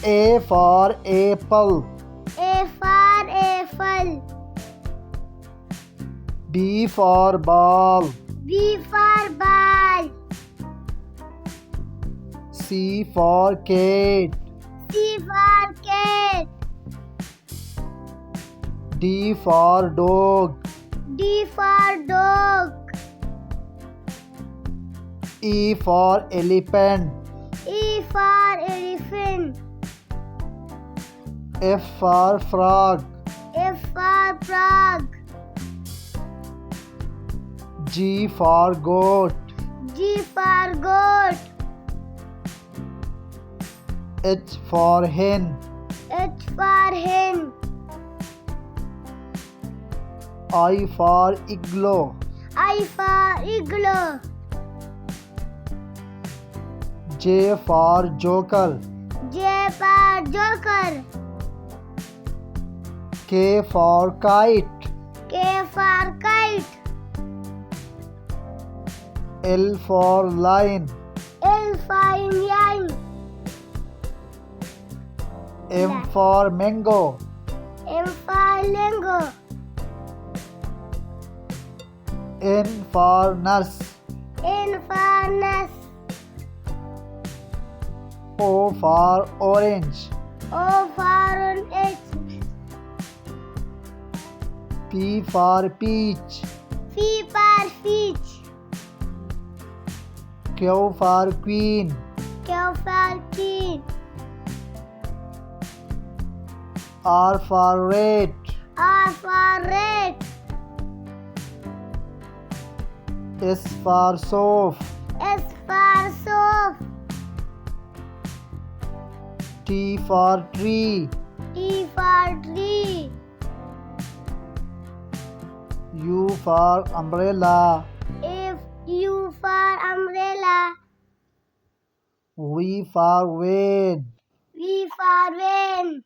A for apple. A for apple. B for ball. B for ball. C for cat. C for cat. D for dog. D for dog. E for elephant. E for elephant. F for frog. F for frog. G for goat. G for goat. H for hen. H for hen. I for igloo. I for igloo. J for joker. J for joker. K for kite. K for kite. L for lion. L for lion. M for mango. M for mango. N for nurse. N for nurse. O for orange. O for orange. P for peach. P for peach. Q for queen. Q for queen. R for rat. R for rat. S for soap. S for soap. T for tree. T for tree. U for umbrella. F U for umbrella. V for van. V for van.